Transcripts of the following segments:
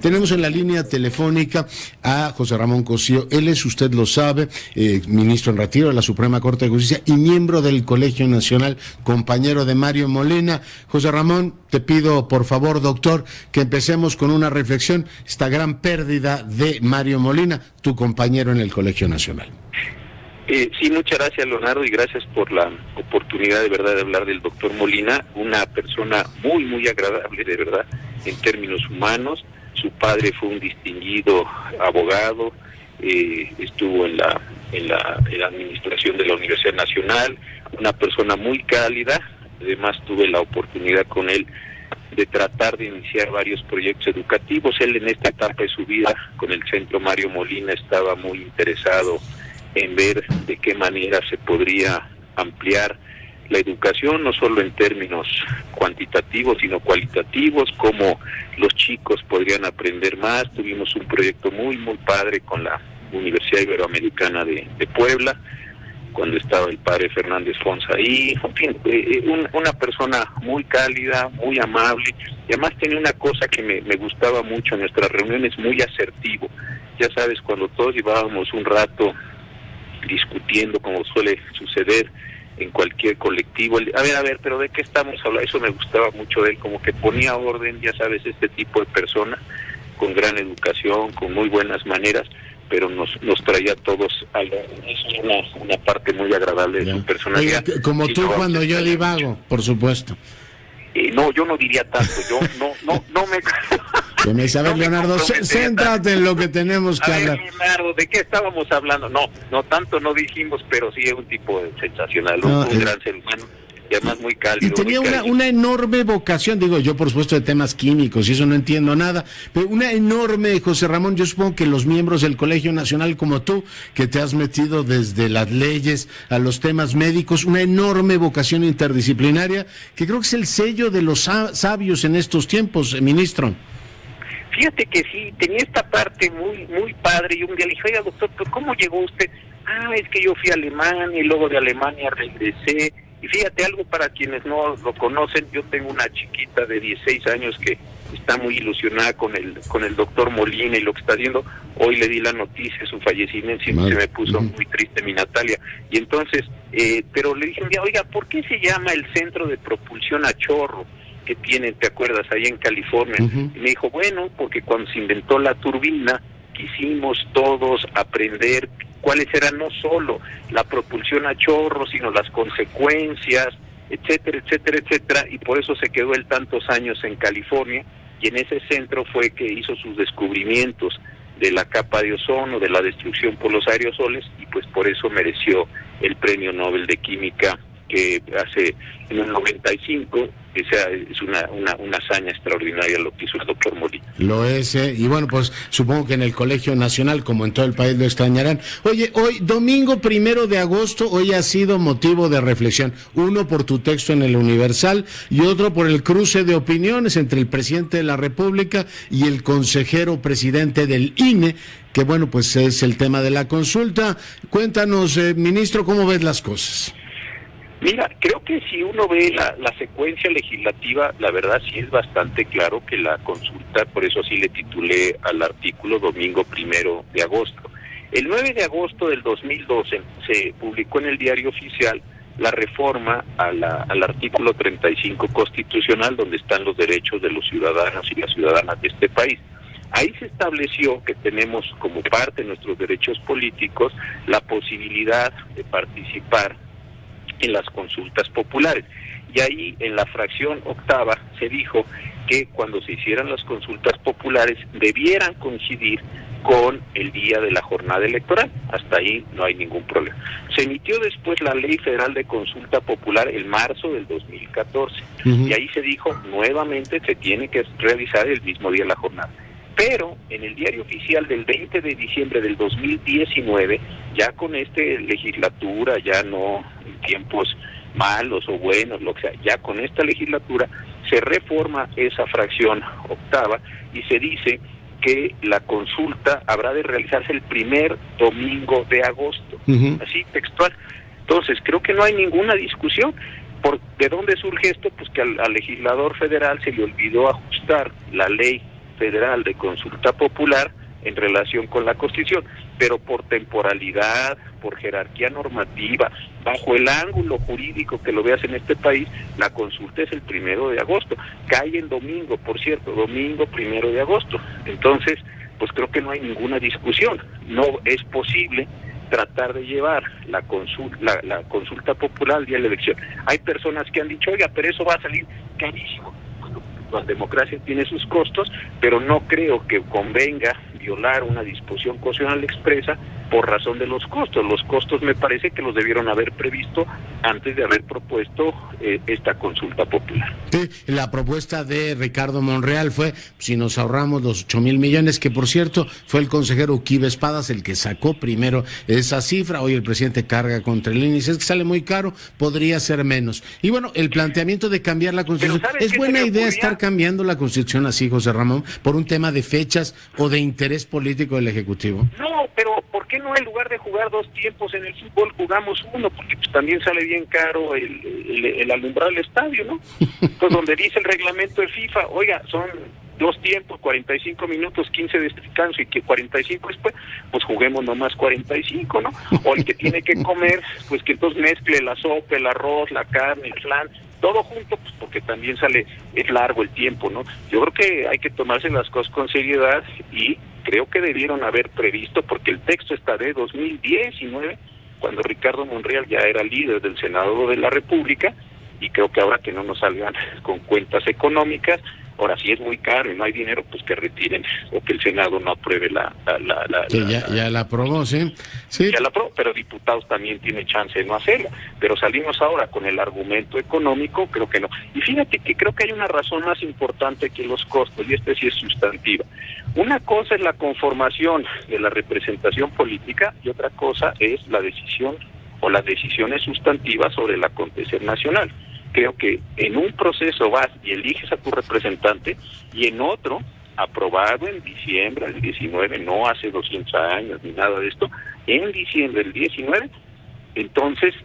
Tenemos en la línea telefónica a José Ramón Cosío. Él es, usted lo sabe, ministro en retiro de la Suprema Corte de Justicia y miembro del Colegio Nacional, compañero de Mario Molina. José Ramón, te pido por favor, doctor, que empecemos con una reflexión, esta gran pérdida de Mario Molina, tu compañero en el Colegio Nacional. Sí, muchas gracias, Leonardo, y gracias por la oportunidad de verdad de hablar del doctor Molina, una persona muy, muy agradable, de verdad, en términos humanos. Su padre fue un distinguido abogado, estuvo en la administración de la Universidad Nacional, una persona muy cálida. Además tuve la oportunidad con él de tratar de iniciar varios proyectos educativos. Él en esta etapa de su vida con el Centro Mario Molina estaba muy interesado en ver de qué manera se podría ampliar la educación, no solo en términos cuantitativos, sino cualitativos, cómo los chicos podrían aprender más. Tuvimos un proyecto muy, muy padre con la Universidad Iberoamericana de Puebla, cuando estaba el padre Fernández Fons ahí. En fin, una persona muy cálida, muy amable, y además tenía una cosa que me gustaba mucho en nuestras reuniones, muy asertivo. Ya sabes, cuando todos llevábamos un rato discutiendo, como suele suceder en cualquier colectivo, a ver, pero ¿de qué estamos hablando? Eso me gustaba mucho de él, como que ponía orden, ya sabes, este tipo de persona, con gran educación, con muy buenas maneras, pero nos traía a todos a la... Eso es una parte muy agradable de su personalidad. Oye, como tú cuando yo divago, por supuesto. No, yo no diría tanto, yo no me... A ver, Leonardo, céntrate en lo que tenemos que hablar. Leonardo, ¿de qué estábamos hablando? No tanto no dijimos, pero sí es un tipo sensacional, un gran ser humano, y además muy cálido. Y tenía una enorme vocación, digo, yo por supuesto de temas químicos, y eso no entiendo nada, pero una enorme, José Ramón, yo supongo que los miembros del Colegio Nacional como tú, que te has metido desde las leyes a los temas médicos, una enorme vocación interdisciplinaria, que creo que es el sello de los sabios en estos tiempos, ministro. Fíjate que sí, tenía esta parte muy muy padre, y un día le dije, oiga doctor, ¿pero cómo llegó usted? Es que yo fui a Alemania y luego de Alemania regresé, y fíjate algo para quienes no lo conocen, yo tengo una chiquita de 16 años que está muy ilusionada con el doctor Molina y lo que está haciendo. Hoy le di la noticia de su fallecimiento y se me puso muy triste mi Natalia, y entonces, pero le dije un día, oiga, ¿por qué se llama el Centro de Propulsión a Chorro que tienen, te acuerdas, ahí en California? Y me dijo, bueno, porque cuando se inventó la turbina, quisimos todos aprender cuáles eran no solo la propulsión a chorro, sino las consecuencias, etcétera, etcétera, etcétera, y por eso se quedó él tantos años en California, y en ese centro fue que hizo sus descubrimientos de la capa de ozono, de la destrucción por los aerosoles, y pues por eso mereció el Premio Nobel de Química que hace en el 95, es una hazaña extraordinaria lo que hizo el doctor Molina. Lo es, y bueno, pues supongo que en el Colegio Nacional, como en todo el país, lo extrañarán. Oye, hoy, domingo 1 de agosto, hoy ha sido motivo de reflexión, uno por tu texto en el Universal y otro por el cruce de opiniones entre el presidente de la República y el consejero presidente del INE, que bueno, pues es el tema de la consulta. Cuéntanos, ministro, ¿cómo ves las cosas? Mira, creo que si uno ve la secuencia legislativa, la verdad sí es bastante claro que la consulta, por eso sí le titulé al artículo domingo 1 de agosto. El 9 de agosto del 2012 se publicó en el Diario Oficial la reforma al artículo 35 constitucional, donde están los derechos de los ciudadanos y las ciudadanas de este país. Ahí se estableció que tenemos como parte de nuestros derechos políticos la posibilidad de participar en las consultas populares, y ahí en la fracción octava se dijo que cuando se hicieran las consultas populares debieran coincidir con el día de la jornada electoral. Hasta ahí no hay ningún problema. Se emitió después la Ley Federal de Consulta Popular en marzo del 2014, y ahí se dijo nuevamente se tiene que realizar el mismo día de la jornada. Pero en el Diario Oficial del 20 de diciembre del 2019, ya con legislatura, ya no en tiempos malos o buenos, lo que sea, ya con esta legislatura se reforma esa fracción octava y se dice que la consulta habrá de realizarse el primer domingo de agosto, así textual. Entonces creo que no hay ninguna discusión. ¿De dónde surge esto? Pues que al legislador federal se le olvidó ajustar la ley federal de consulta popular en relación con la Constitución, pero por temporalidad, por jerarquía normativa, bajo el ángulo jurídico que lo veas en este país, la consulta es el 1 de agosto, cae en domingo, por cierto, domingo 1 de agosto, entonces, pues creo que no hay ninguna discusión, no es posible tratar de llevar la consulta popular al día de la elección. Hay personas que han dicho, oiga, pero eso va a salir carísimo. La democracia tiene sus costos, pero no creo que convenga violar una disposición constitucional expresa por razón de los costos. Los costos me parece que los debieron haber previsto antes de haber propuesto esta consulta popular. Sí, la propuesta de Ricardo Monreal fue, si nos ahorramos los 8,000 millones, que por cierto fue el consejero Uquibe Espadas el que sacó primero esa cifra. Hoy el presidente carga contra el índice, es que sale muy caro, podría ser menos. Y bueno, el planteamiento de cambiar la Constitución, ¿es buena idea estar cambiando la Constitución así, José Ramón, por un tema de fechas o de interés político del Ejecutivo? No, pero ¿por qué no en lugar de jugar 2 tiempos en el fútbol jugamos uno? Porque pues también sale bien caro el alumbrar el estadio, ¿no? Pues donde dice el reglamento de FIFA, oiga, son 2 tiempos, 45 minutos, 15 de descanso y que 45 después, pues juguemos nomás 45, ¿no? O el que tiene que comer, pues que entonces mezcle la sopa, el arroz, la carne, el flan, todo junto, pues porque también es largo el tiempo, ¿no? Yo creo que hay que tomarse las cosas con seriedad y creo que debieron haber previsto, porque el texto está de 2019, cuando Ricardo Monreal ya era líder del Senado de la República, y creo que ahora que no nos salgan con cuentas económicas, ahora si es muy caro y no hay dinero, pues que retiren o que el Senado no apruebe ya la aprobó, ¿sí? Sí. Ya la aprobó, pero diputados también tiene chance de no hacerlo. Pero salimos ahora con el argumento económico, creo que no. Y fíjate que creo que hay una razón más importante que los costos, y sí es sustantiva. Una cosa es la conformación de la representación política y otra cosa es la decisión o las decisiones sustantivas sobre el acontecer nacional. Creo que en un proceso vas y eliges a tu representante y en otro, aprobado en diciembre del 19, no hace 200 años ni nada de esto, en diciembre del 19, entonces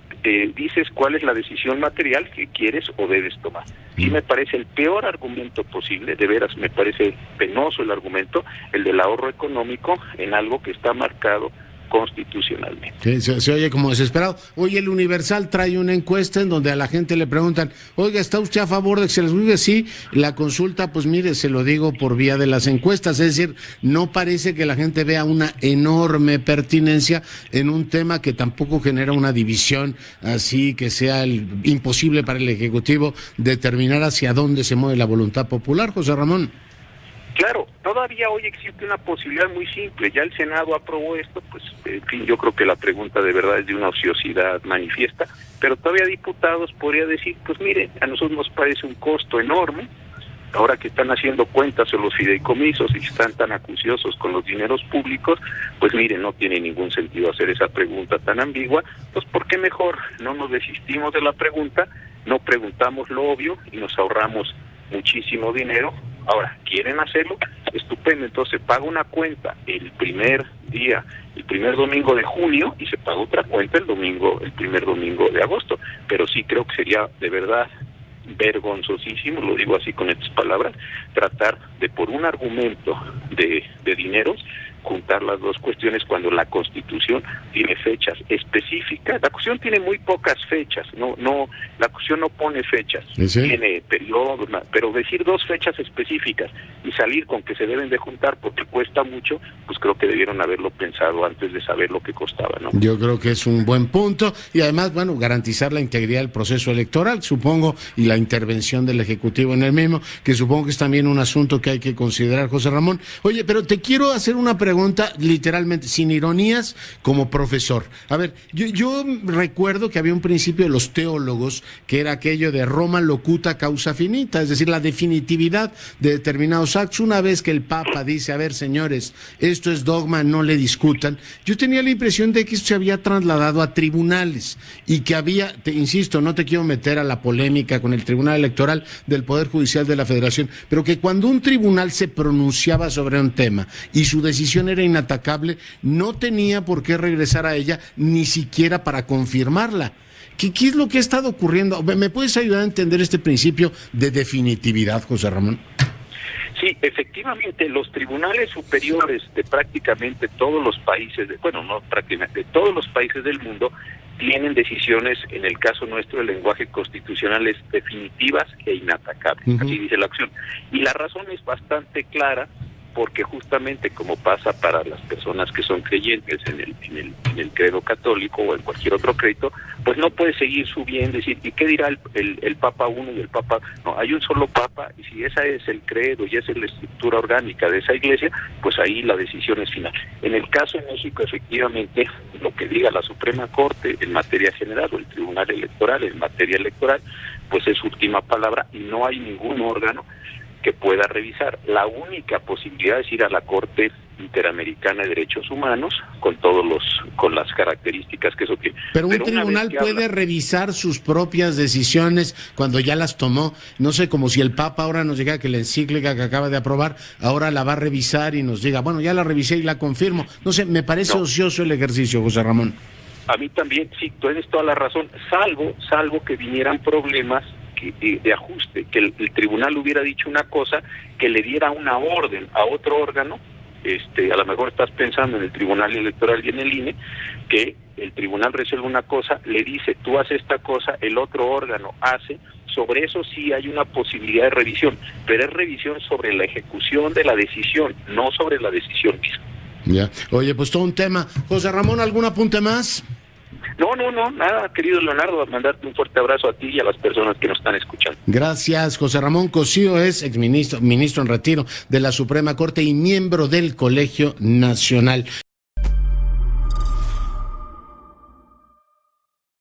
dices cuál es la decisión material que quieres o debes tomar. Sí me parece el peor argumento posible, de veras me parece penoso el argumento, el del ahorro económico en algo que está marcado constitucionalmente. Sí, se oye como desesperado. Hoy el Universal trae una encuesta en donde a la gente le preguntan, oiga, ¿está usted a favor de que se les juzgue? Sí, la consulta, pues mire, se lo digo por vía de las encuestas, es decir, no parece que la gente vea una enorme pertinencia en un tema que tampoco genera una división así que sea imposible para el Ejecutivo determinar hacia dónde se mueve la voluntad popular, José Ramón. Claro, todavía hoy existe una posibilidad muy simple, ya el Senado aprobó esto, pues en fin, yo creo que la pregunta de verdad es de una ociosidad manifiesta, pero todavía diputados podría decir, pues mire, a nosotros nos parece un costo enorme, ahora que están haciendo cuentas o los fideicomisos y están tan acuciosos con los dineros públicos, pues mire, no tiene ningún sentido hacer esa pregunta tan ambigua, pues ¿por qué mejor no nos desistimos de la pregunta, no preguntamos lo obvio y nos ahorramos muchísimo dinero? Ahora, ¿quieren hacerlo? Estupendo, entonces se paga una cuenta el primer domingo de junio y se paga otra cuenta el primer domingo de agosto. Pero sí creo que sería de verdad vergonzosísimo, lo digo así con estas palabras, tratar de por un argumento de dineros juntar las dos cuestiones cuando la Constitución tiene fechas específicas. La Constitución tiene muy pocas fechas, la Constitución no pone fechas, ¿sí? Tiene periodos, pero decir 2 fechas específicas y salir con que se deben de juntar porque cuesta mucho, pues creo que debieron haberlo pensado antes de saber lo que costaba, ¿no? Yo creo que es un buen punto y además, bueno, garantizar la integridad del proceso electoral, supongo, y la intervención del Ejecutivo en el mismo, que supongo que es también un asunto que hay que considerar, José Ramón. Oye, pero te quiero hacer una pregunta literalmente, sin ironías, como profesor. A ver, yo recuerdo que había un principio de los teólogos que era aquello de Roma locuta causa finita, es decir, la definitividad de determinados actos. Una vez que el Papa dice, a ver, señores, esto es dogma, no le discutan, yo tenía la impresión de que esto se había trasladado a tribunales y que había, insisto, no te quiero meter a la polémica con el Tribunal Electoral del Poder Judicial de la Federación, pero que cuando un tribunal se pronunciaba sobre un tema y su decisión era inatacable, no tenía por qué regresar a ella ni siquiera para confirmarla. ¿Qué es lo que ha estado ocurriendo? ¿Me puedes ayudar a entender este principio de definitividad, José Ramón? Sí, efectivamente, los tribunales superiores de prácticamente todos los países, no prácticamente, de todos los países del mundo, tienen decisiones, en el caso nuestro, el lenguaje constitucional es definitivas e inatacables, así dice la acción. Y la razón es bastante clara, porque justamente como pasa para las personas que son creyentes en el credo católico o en cualquier otro credo, pues no puede seguir subiendo, decir, ¿y qué dirá el Papa 1 y el Papa? No, hay un solo Papa, y si esa es el credo y esa es la estructura orgánica de esa iglesia, pues ahí la decisión es final. En el caso de México, efectivamente, lo que diga la Suprema Corte en materia general o el Tribunal Electoral en materia electoral, pues es última palabra y no hay ningún órgano que pueda revisar. La única posibilidad es ir a la Corte Interamericana de Derechos Humanos con las características que eso tiene. Pero un tribunal puede revisar sus propias decisiones cuando ya las tomó. No sé, como si el Papa ahora nos diga que la encíclica que acaba de aprobar ahora la va a revisar y nos diga, bueno, ya la revisé y la confirmo. No sé, me parece ocioso el ejercicio, José Ramón. A mí también, sí, tú tienes toda la razón, salvo que vinieran problemas de ajuste, que el tribunal hubiera dicho una cosa, que le diera una orden a otro órgano, a lo mejor estás pensando en el Tribunal Electoral y en el INE, que el tribunal resuelve una cosa, le dice, tú haces esta cosa, el otro órgano hace, sobre eso sí hay una posibilidad de revisión, pero es revisión sobre la ejecución de la decisión, no sobre la decisión misma. Ya, oye, pues todo un tema. José Ramón, ¿algún apunte más? No, nada, querido Leonardo, mandarte un fuerte abrazo a ti y a las personas que nos están escuchando. Gracias. José Ramón Cosío es ministro en retiro de la Suprema Corte y miembro del Colegio Nacional.